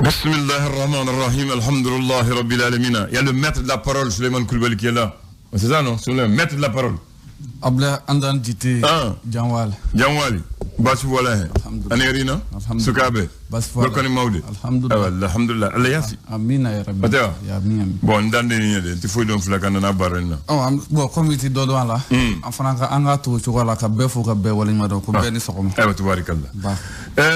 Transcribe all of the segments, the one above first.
Bismillahirrahmanirrahim, alhamdulillahi rabbil alamin. Il y a le maître de la parole, Souleymane Koulibaly, qui est là. C'est ça, non? C'est le maître de la parole. Abla Andan Djité, Djanwali. Djanwali. Basu voilà. Anerina. Sukabe. Bolkoni Maude. Alhamdulillah. Allah yasi. Amina ya Rabbi. Ya Amina. Bon, ndande ni de. Tu faut donc flakana na barena. Oh, bon, comité dodo la. Enfin anga to chokola ka befo ka be wala ma do ko be ni sokoma. Aywa tabarakallah.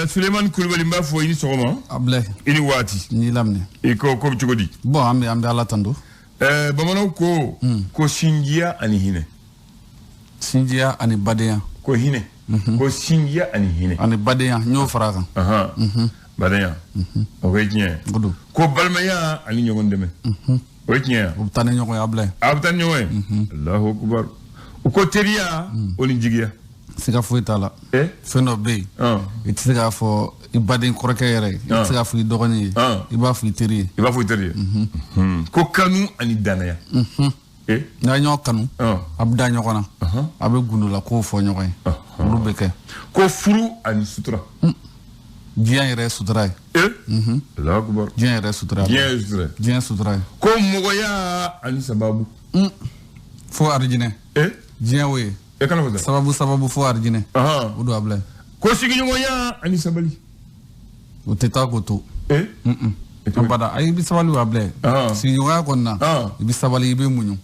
Souleymane Koulibaly mba fo ini sokoma. Abla. Ini wati. Ni lamne. E ko chugodi. Bon, ambe Allah tando. Bamano ko singia ani hine. Singia ani badeya. Ko hine. Ko singia ani hine. Ani badeya nyo faraka. Aha. Badeya. O wetnye. Gudu. Ko balmaya ani nyogon deme. Wetnye. Ubtane nyoko abla. Abtane nyowe. Allahu akbar. Ko teriya oni jigia. Siga fuitala. Feno be. Itiga fo ibaden korake yere. Itiga fu dogoni. Iba fu teri. Iba fu teri. Ko kanu ani danaya. Na nyo kanu. Abda nyoko na. Abe gundula ko fo nyoko. Rubeke. Ko furu ani sutura. Diyan yere sutura. Allahu akbar. Diyan yere sutura. Diyan sutura. Diyan sutura. Ko mogoya ani sababu. Fo arjine. Diyan we. Sababu fo arjine. Udo abla. Ko sigi mogoya ani sabali. Uteta ko to. Ambada ay bi sabali wable si yoga konna bi sabali be munyu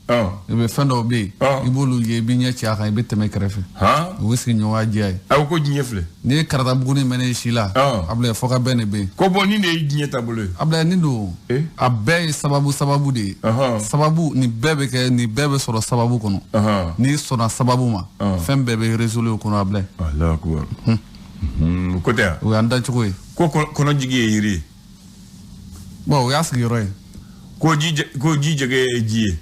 be fendo be ibolu ye bi nya cha kan be teme krefe wisi nyowa jay aw ko nyefle ni karata buguni mene shila able foka bene be ko boni ne jinye tabule able ni do abe sababu de sababu ni bebe ke ni bebe soro sababu kono ni sona sababu ma fem bebe resolu kono able Allah akbar ko ta o anda chukoi ko kono jigi yiri. Bon, ya sigiro. Ko ji jege ji.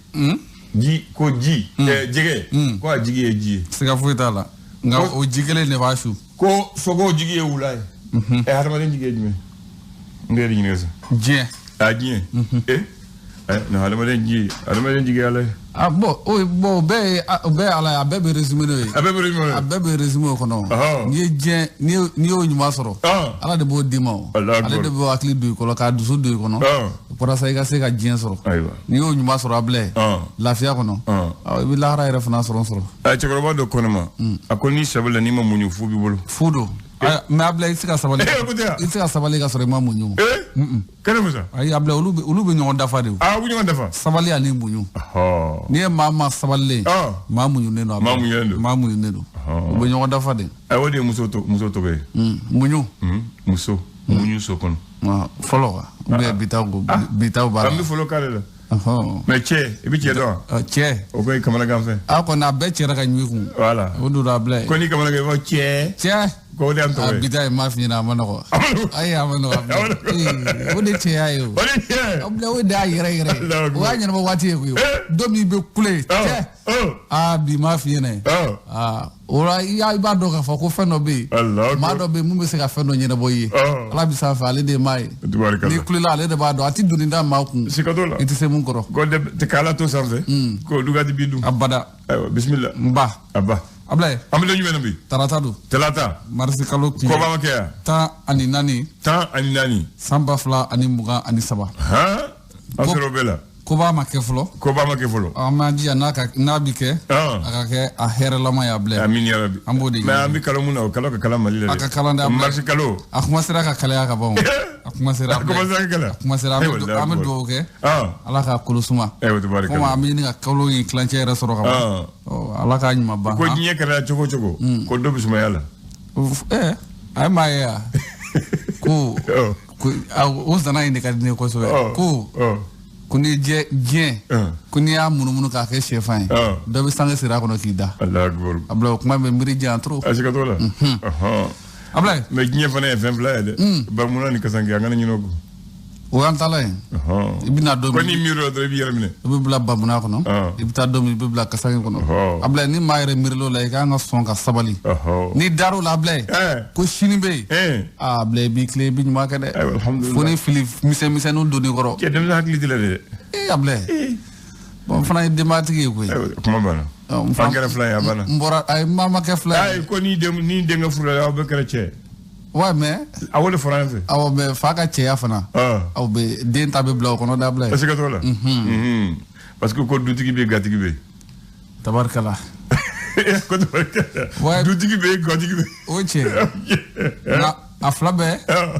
Ji ko ji jege. Ko jige ji. Siga fuitala. Nga o jigele ne vashu. Ko sogo jige ulai. Harma den jige jime. Nderi nyesa. Je. Ajie. No harma den jige ala. Bo be ala abebe resume no. Abebe resume ko no. Ni je ni o nyuma soro. Ala de bo dimo. Ala de bo akli du ko ka dusu du ko no. Pora sai ga se ga je soro. Ni o nyuma soro able. Lafia ko no. Bi la ra refna soro. Chekoro ba do kono ma. Akoni sabala ni ma munyu fubi bolo. Fudo. Me able isika sabali. Isika sabali ga soro ma munyu. Kana musa. Ay able ulu be nyon dafa de. Bu nyon dafa. Sabali ali munyu. Ni mama sabali. Ma munyu ne no. Ma munyu ne do. Be nyon dafa de. Ay wodi muso to be. Munyu. Muso. Munyu so kono. Follow. Be bitaw ba. Am follow kale la. Mais che, e bi che do. Che. O be kamana gamfe. Ko na be che raka nyiku. Voilà. O do da ble. Ko ni kamana ga che. Che. Ko de am to. Bitaw ma fi na manoko. Ay amano. O de che ayo. O de che. O ble o da yire. Wa nyana ba wati ku yo. Domi be kule. Che. Bi ma fi ne. Ora ya iba do ka fa ko feno be. Ma do be mu be se ka feno nyina boyi. Ala bi sa fa ale de mai. Ni kule la ale de ba do ati duninda ma ku. Sikadola. Iti se mun koro. Ko de te kala to sanfe. Ko duga di bidu. Abada. Aywa bismillah. Mba. Abba. Abla. Amle nyumena bi. Taratadu. Telata. Marsi kalo ki. Ko ba makea. Ta ani nani. Samba fla ani muga ani saba. Asero bela. Ko ba make flo. Amadi anaka nabike. Aka ke a here lama ya ble. Amin ya rabbi. Ambodi. Ma ambi kalo muna kalo ka kala malile. Aka kala nda. Marsi kalo. Akuma sira ka kala ka bawo. Akuma sira amdo ke. Ala ka kulusuma. Tabaraka. Ko amini ka kalo yi clanche era soro ka. Ala ka nyima ba. Ko nyi kala choko. Ko do bisuma yala. Ay ma ya. Ko o zana inde ka ne ko so. Ko kuni je kuni ya munumunu ka ke chefan do bi sange sira kono kida Allah akbar abla kuma be miri jan tro asika tola abla me ginye fane fm blade ba munana ni kasangi ngana nyinogo o antala ibina do koni miro do bi yaramine be bla babuna kono ibita do be bla kasangi kono abla ni mayre mirlo lay ka nga son ka sabali ni daru la abla ko shini be abla bi kle bi nyuma ka de alhamdulillah foni filif mise no do ni goro ke dem na hakli dilade abla bon fana dematiki ko kuma bana fangara fly abana mbora ay mama ke fly ay ko ni de nga fura be kala che Ouais, mais. Ah ouais, le français. Ah ouais, mais Faka Tchea Fana. Ah ouais, d'un tableau blanc qu'on a d'abord. Est-ce que toi là? Parce que quand tu dis que tu es Tabarkala. Ouais. Tu dis que tu es oui, c'est. A flabe,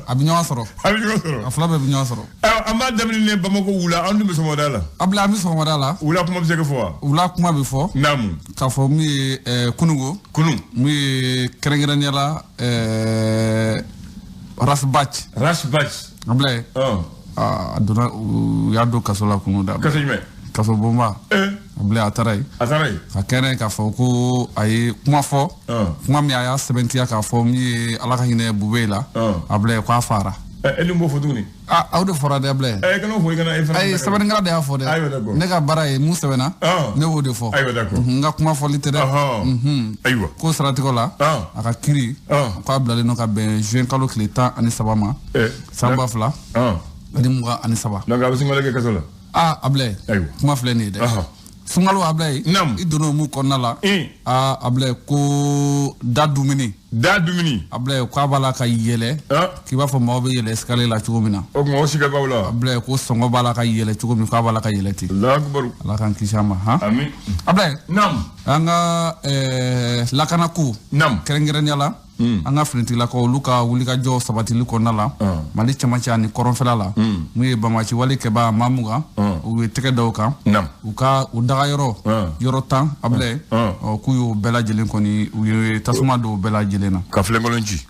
a bignon soro. A flabe bignon soro. Ama damini Bamako wula andu be somoda la. Abla mi somoda la. Wula kuma be se ke fo. Wula kuma be fo. Namu. Ka fo mi kunugo. Kunu. Mi kerengiranya la rasbach. Rasbach. Abla. Aduna yado kasola kunu da. Kasime. Kaso bomba. Abla atarai. Atarai. Ka kene ka fo ko ayi kuma fo. Kuma mi aya 70 ka fo mi alaka hine bubela. Abla ko afara. Eli mbo fotuni. Aude fora de abla. Kana fo kana e fara. Ay sabana ngara de afo de. Ne ka bara e musa bena. Ne wo de fo. Ayo d'accord. Nga kuma fo litere. Aywa. Ko saratiko la. Aka kiri. Ko abla le no ka ben juin kalo kleta ani sabama. Samba fla. Ani muga ani saba. Donc abisingole ke kasola. Abla. Kuma fle ni de. Sungalo ablay idono mu konala ablay ko dadumini ablay ko abala ka yele ki ba fo mawbe yele escalier la chugumina o mo siga bawla ablay ko songo bala ka yele chugumi ko abala ka yele ti Allahu akbar ala kan kishama ha amin ablay nam anga lakana ku nam kerengeren yala anga frinti la ko luka wulika jo sabati lu konala mali chamacha ni koronfela la mu bamachi wali ke ba mamuga u teke dawka nam uka udaga yoro tan able ku yo bela jelen koni u tasuma do bela jelena ka flengolonji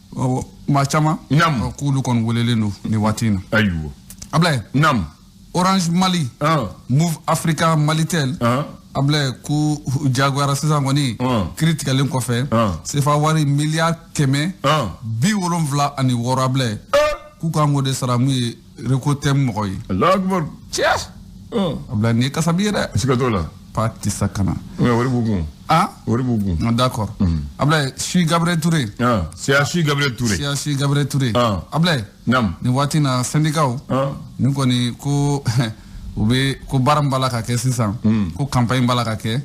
ma chama nam ku lu kon welelenu ni watina ayu able nam Orange Mali Move Africa Malitel able ku Jaguar sisa ngoni critical ko fe c'est fa wari milliard keme bi wolon vla ani worable ku ka ngode sara mu rekotem moy Allahu akbar tia able ni kasabira sikatola parti sakana wori bugu wori bugu d'accord able Chi Gabriel Touré c'est Chi Gabriel Touré Chi Gabriel Touré able nam ni watina syndicat ni ko ni ko ube ko barambala ka ke sisan ko campagne bala ka ke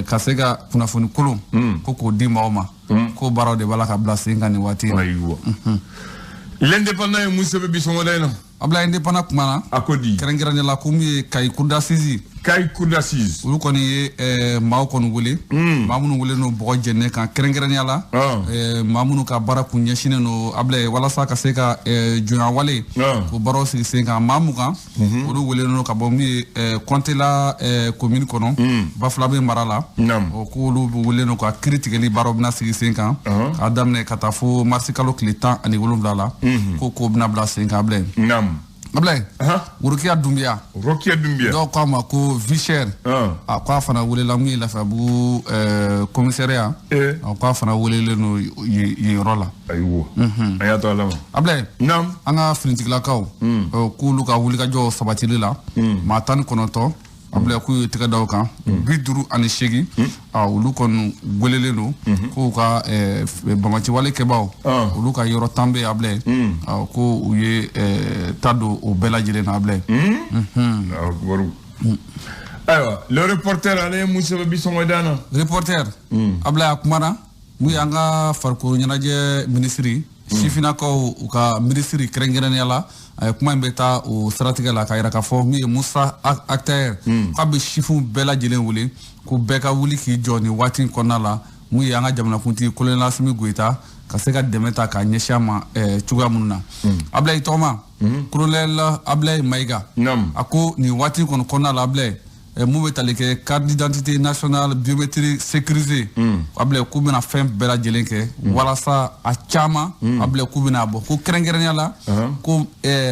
ka se ka kunafoni kolon ko di maoma ko baraw de bala ka blase ngani wati ayiwa l'indépendant est Moussa Bissomodaina abla indépendant kumana akodi kerengiranya la kumi kai kunda sizi ulu koni maaw kon wule maamunu wule no bogo jenne kan kerengiranya la maamunu ka bara kunyeshine no abla wala sa ka se ka juna wale ko baro si se ka maamu kan ulu wule no ka bomi konte la commune kono bafla be marala o ko ulu wule no ka critique baro bna si se kan adamne katafo marsikalo kletan ani wolumla la ko bna bla se kan abla Ablay, Rokia Dumbia. Donc, comme ko Vicher, à quoi fana voulait l'ami la fabu commissariat, à quoi fana voulait le no yorola. Ayo. Ayato alama. Ablay, nam, anga flintik la kao, ku luka wulika jo sabatili la, matan konoto. Ablay ku tika dawka biduru ani shegi ulu kon golele no ko ka bamachi wale kebaw ulu ka yoro tambe ablay ko uye tado o bela jile na ablay aywa le reporter ale Moussa Bissomodaina reporter ablay akumana mu yanga farko nyanaje ministry sifina ko uka ministry kerengeren yala kuma mbeta o stratégie la kayira ka fo mi Moussa acteur ka be chifu bela jelen wule ko beka wuli ki joni watin konala mu yanga jamana kunti kolonel Assimi Goïta ka se ka demeta ka nyeshama chuga munna ablay toma kolonel Ablay Maiga ako ni watin kon konala ablay mu betalike carte d'identité nationale biométrique sécurisée ablay ku bena fem bela jelenke wala sa a chama ablay ku bena bo ko kerengerenya la ko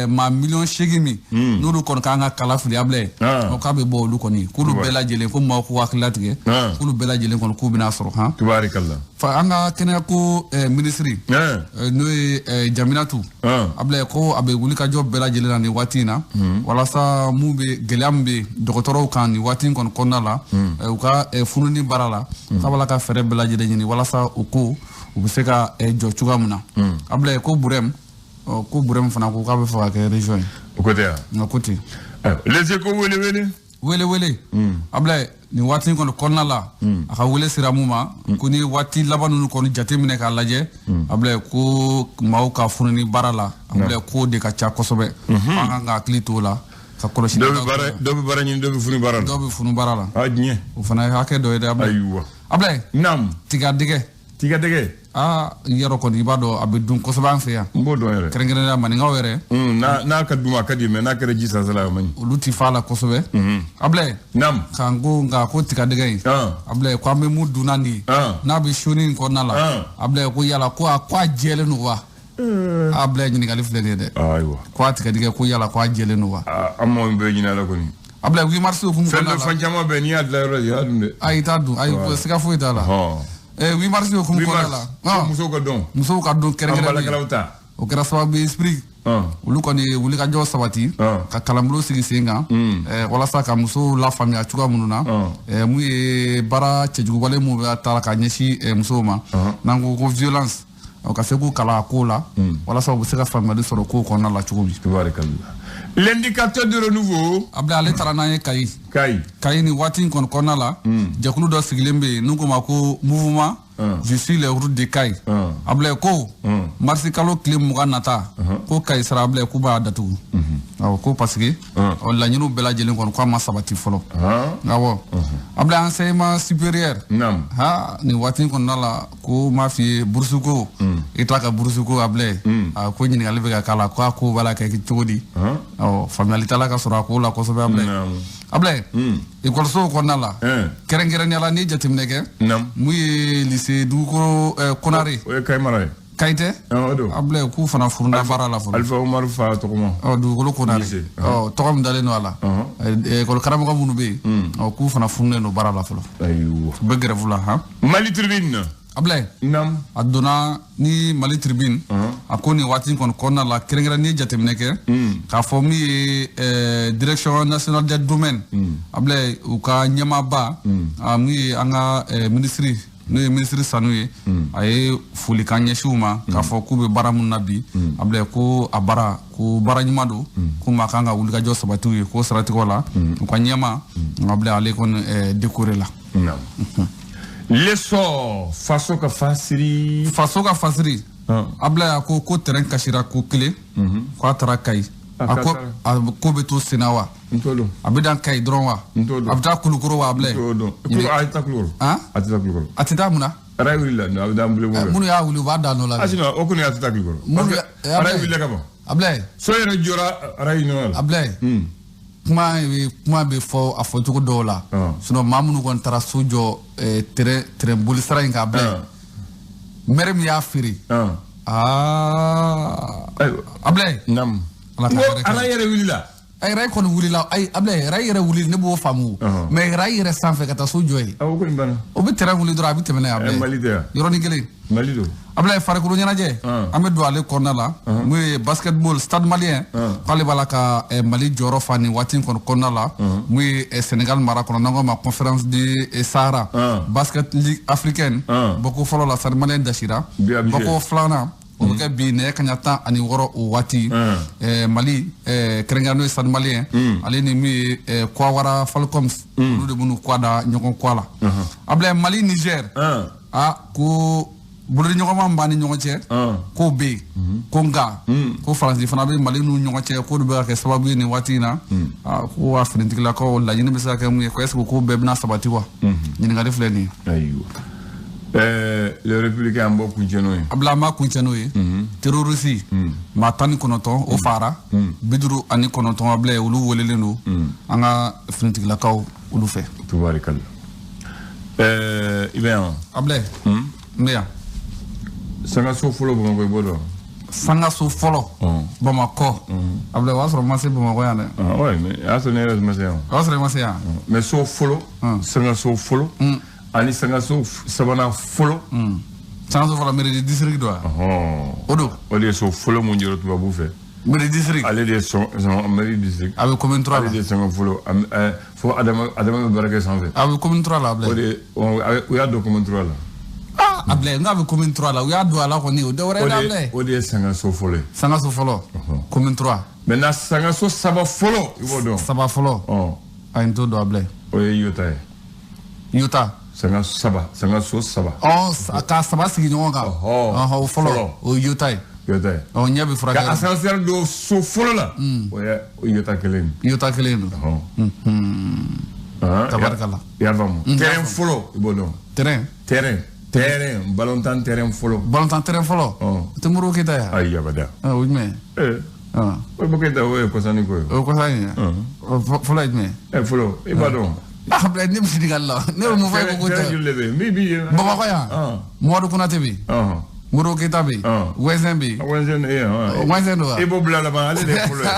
ma million shegimi nuru kon kanga kala fuli ablay o ka be bo lu koni ku lu bela jelen ko ma ko waklatige ku lu bela jelen kon ku bena soro ha tubarakallah fa anga kenya ko ministry no Jaminatu ablay ko abe wuli ka job bela jelen ni watina wala sa mu be gelambe dokotoro kan ni watin kon konala u ka fununi barala kabala ka fere bela jelen ni wala sa uko u be se ka jo chuga muna ablay ko burem fana ko ka be fa ka region o côté na côté les échos wele wele abla ni wati ko konna la aka wele siramuma kuni wati labanu ko jate mine ka laje abla ko maw ka funni barala abla ko de ka cha kosobe nga klito la ka koloshi do bara ni do funu barala ajnie o fana hake do de abla abla nam tiga dege yaro ko ibado abidun ko saban fiya mbodo yere kerengere na mani ngawere na ka duma kadi me na ka registra sala mani luti fala ko sobe able nam kango nga ko tika dege able ko me mudu nandi na bi shuni ko nala able ko yala ko kwa jele no wa able ni ngali flene de aywa ko tika dege ko yala ko jele no wa ammo be nyina la ko ni able wi marso fu ko nala fanjama be ni adla ya dunde ay tadu ay sika fu itala oui marsi ko ko la muso ka don kerengere o kera sababu esprit ulu ko ni wuli ka jo sabati ka kalambulo sigi senga wala sa ka muso la famille chuga mununa mu e bara chejugo wale mu ta ka nyeshi muso ma nango ko violence o ka se ko kala ko la wala sa bu se ka famille soro ko ko na la chugo bi tabarakallah. L'indicateur de renouveau abla ale tarana kai ni wati kon kona la jakulu do sigilembe nuko mako mouvement je suis les routes de kai abla ko marsi kalo clé muga nata ko kai sara abla ko ba datu ko parce que on la nyinu bela jelen kon ko ma sabati folo ngawo abla enseignement supérieur ha ni wati kon nala ko ma fi bursuko itaka bursuko abla ko nyini galbe ga kala ko bala kai chodi familialité la ka sura ko la ko so be able école so ko nala kerengere ni ala ni jatimne ke muy lycée du ko konare kay mara kayte able ku fana furna bara la fo alfa umar fa to ko du ko konare to kam dale no ala école karam ko munu be ku fana furne no bara la fo ayu begre vula ha Mali Tribune able aduna ni Mali Tribune akoni wati kon konna la kerengera ni jatemne ke ka fomi direction nationale des domaines able u ka nyama ba ami anga ministre sanuye ay fuli kanye shuma ka fo kube baramun nabi able ko abara ko baranyimado ko makanga wulga jo sabatu ko sarati ko la ko nyama able ale kon décorer la l'essor faso ka fasiri abla ko terrain kashira ko kile ko atara kai ko beto senawa ntolo abidan kai dronwa abda kulukuro wa abla ko ayta kulukuro atita muna rawilla no abda mbule mo munu ya wulu ba dano la asino okuni atita kulukuro rawilla kabo abla so yere jora rayino abla kuma be fo afo jogo dola sino mamunu kon tara sujo tere bulisara inga abla merem ya firi abla nam ala yere wulila ay ray kon wulila ay abla ray yere wulil ne bo famu mais ray yere sanfe kata sujo yi ko mbana o be tere wuli dora bi temene abla malide yoroni gele malido abla fare ko nyana je ame do ale konna muy basketball stade malien pale bala ka Mali joro fani watin konna la muy Sénégal mara kono nango ma conférence de Sahara basket ligue africaine boko folo la stade malien dashira boko flana o ke bi ne kanyata ani woro o wati Mali krengano stade malien ale ni mi kwa wara falcoms lu de bunu kwada nyoko kwala abla Mali Niger ko bulu ñogoma mbani ñogoce ko be ko nga ko France fana be Mali nu ñogoce ko do be ka sababu ni watina ko wa frentikla ko la ñine be sa ka mu ko est ko be na sabati wa ñi nga def leni ayo le républicain mbo kuncheno abla ma kuncheno terroriste ma tan konoton o fara biduru ani konoton abla ulu wolelenu anga frentikla ko ulu fe tubarikal ibn abla meya sanga so folo bon ko bodo sanga so folo Bamako abla wasro mase Bamako ya ne ouais mais aso ne res mase wasro mase ya mais so folo sanga so folo ani sanga so sabana folo sanga so folo mere de district do odo ole so folo mo njoro to babu fe mere district ale de so mere district avec commune 3 ale de sanga folo fo adama baraka sanfe avec commune 3 la abla ole o ya do commune 3 la abla nga be commune 3 la ya do ala ko ni o de wore da abla o de sanga so folo commune 3 mais na sanga so saba folo ibodo saba folo Ayin to do Ablaye. O ye Yota ye. Yota. Sanga saba, sanga so saba. Oh, ka saba sigi ɲɔgɔn kan. O fɔlɔ. O Yota ye. Yota ye. Ɔ ɲɛ bɛ furakɛ. Ka ascenseur do so fɔlɔ la. O ye Yota kelen. Yota kelen don. Tabarikala. I y'a faamu. Terrain fɔlɔ i b'o dɔn. Terrain, ballon tan terrain fɔlɔ. Ballon tan terrain fɔlɔ. O tɛ Modibo Keyita ye. Ayi abada. O jumɛn. Modibo Keyita o ye kɔsani ko ye. O kɔsani ye. Fɔlɔ ye jumɛn. Fɔlɔ i b'a dɔn. Ablaye ne bɛ ɲininkali la ne bɛ mun fɔ e ko tɛ. Bamakɔ yan. Mamadu Konate bɛ yen. Modibo Keyita bɛ yen. Wɛnsɛn bɛ yen. Wɛnsɛn don wa. I b'o bila laban ale de ye fɔlɔ ye.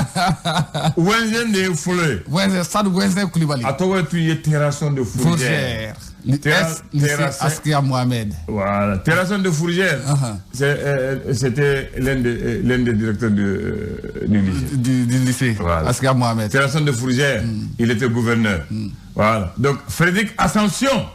Wɛnsɛn de ye fɔlɔ ye. Wɛnsɛn Sadu Wɛnsɛn Kulibali. A tɔgɔ tun ye terrasson de fourrière. Askia Mohamed. Voilà. Terrasson de fourrière. C'était l'un des directeurs du lycée. Voilà. Askia Mohamed. Terrasson de fourrière. Il était gouverneur. Voilà. Donc Frédéric Ascension.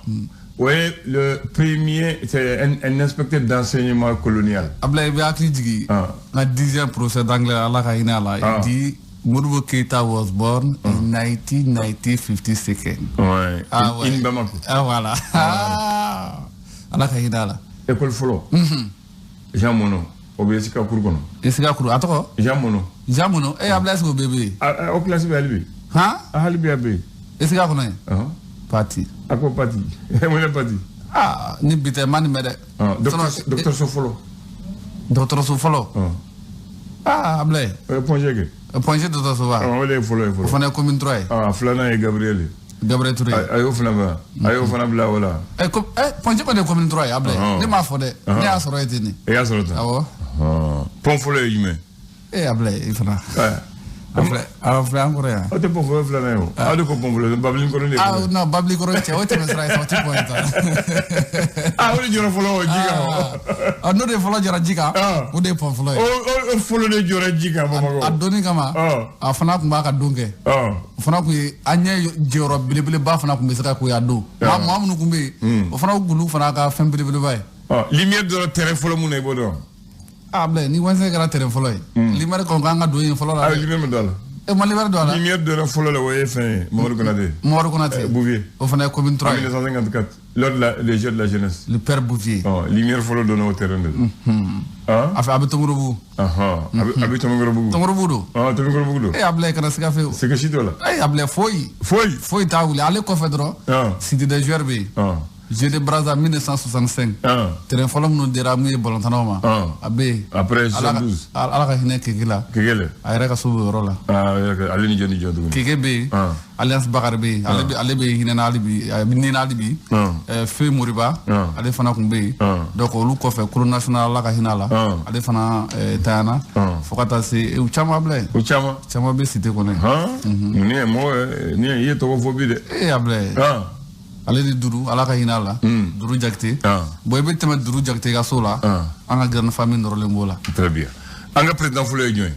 Oui, le premier, c'est un inspecteur d'enseignement colonial. Ablaye Beakli Djigi, la 10e procès d'anglais à la Kainala, il dit Modibo Keïta was born in 1952. Ouais. In Bamako. Voilà. À la Kainala. École Folo. Jean Mono. Obéisika Kourgono. Esika Kourgono. Attends. Jean Mono. Jean Mono. Eh, Ablaye c'est au bébé. Au classe B, Alibi. Hein? Alibi Abé. Esika Kourgono. Parti. À quoi parti? Mon parti. Ah, ni bite mani mede. Docteur Sofolo. Docteur Sofolo. Ah, Ablaye. Ponjege. Ponjege Docteur Sofolo. On est Folo. On est commune 3. Ah, Flana et Gabriel. Gabriel Touré. Ayo Flana. Ayo Flana bla wala. Ponjege pas de commune 3, Ablaye. Ne m'a fodé. Ne a soro etini. Et a soro ta. Ah ouais. Pon Folo yume. Ablaye, il fera. Afle encore ya. O te pon folo flana yo. A de ko pon folo babli ko ne. Ah non, babli ko te o te mesra so ti pointa. Ah o de jora folo jiga. Ah no de folo jora jiga. O de pon folo. O folo de jora jiga mama. Adoni kama. A fana kun ba ka donke. Fana ku anya joro bilibili ba fana kun be saka ku ya do. Ma mun kun be. O fana gulu fana ka fem bilibili ba. Lumière de terrain folo mun e bodo. Ah, Ablaye, ni wanse gara terrain folo yi. Lumière ko nga do yin folo la. Ah, lumière me dala. E mo lumière do la. Lumière de folo la woyé fin Mamadou Konaté. Mamadou Konaté. Bouvier. Au fana commune 3. En 1954, lors des Jeux de la jeunesse. Le père Bouvier. Lumière folo donné au terrain de. Afa abi Tomorobu. Abi Tomorobu. Tomorobu do. Tomorobu do. E Ablaye kana sika fe. C'est que chito la. E Ablaye foi ta wuli ale ko fedro. Cité des joueurs bi. Jeu de Brazza 1965. Terrain folo mun dira mu ballon tanoma. Abe. Après 72. Ala ka hine kekila. Kekele. Ayra ka subu rola. Ale ni joni jodu. Kekebe. Alliance Bakar be. Ale be hine na alibi. Ni na alibi. Fe Moriba. Ale fana kun be. Donc olu ko fe cour national la ka hinala. Ale fana tayana. Fokata se u chama Ablaye. U chama be cité koné. Ni mo ni ye to fobi de. E Ablaye. Ale ni duru ala ka hinala duru jakte boy be temat duru jakte ga sola anga grande famille norole mbola très bien anga président fulay ñoy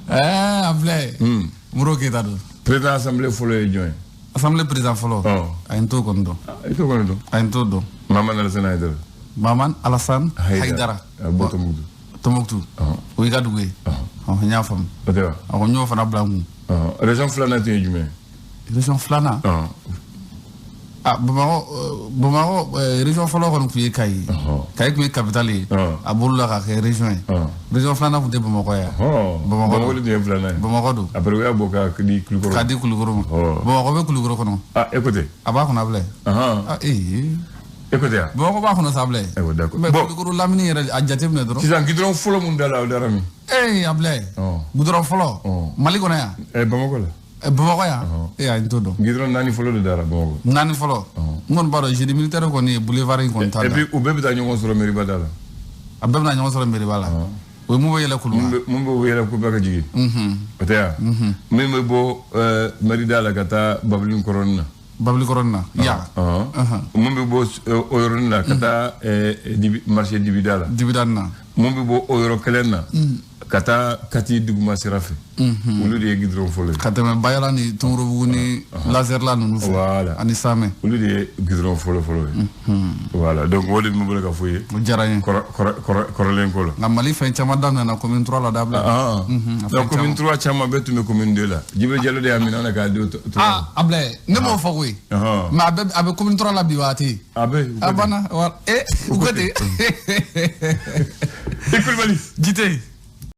Ablaye Modibo Keïta do président assemblée fulay ñoy assemblée président folo ay to kondo ay to do Maman Alassane Haïdara Maman Alassane Haïdara Tombouctou o yiga dugwe on nya fam on ñoo fana blangu région Flana te ñumé région Flana. Bamako région folo ko ku Kayi. Kayi ku capitale. Aboulla ka région. Région Flana ku de Bamako ya. Bamako de Flana. Bamako do. Après we aboka di Kulukoro. Kadi Kulukoro. Bamako be Kulukoro kono. Écoutez. Aba ko na Ablaye. Écoutez. Bamako ba ko na Ablaye. D'accord. Mais Kulukoro lamini yere adjatem ne dro. Sisan gidron folo mun dala darami. Ablaye. Gudron folo. Mali ko na ya. Bamako la. Bamako ya ay todo gidron nani folo de dara Bamako nani folo ngon baro jedi militaire ko ni boulevard ko ta et puis ou bebe da ñoo soro mairie badala abbe na ñoo soro mairie bala o mu wayela ko mu bo wayela ko baka jigi otea me bo mairie dala kata babli corona ya mu bo oyorna kata marché dibidala na mu bo oyoro kelena Kata Kati Duguma Serafe. Olu de gidron folo. Kata me bayala ni tonrobu ni laser la nunu. Voilà. Ani same. Olu de gidron folo. Voilà. Donc wodi mo bole ka foye. Mo jarayen. Korolen ko la. Na Mali fa chama dam na commune 3 la dabla. Donc commune 3 chama betu me commune 2 la. Jibe Diallo de amina na ka do. Ablay. Ne mo fa koy. Ma abe commune 3 la biwati. Abana. Ugate. Écoute Mali. Jité.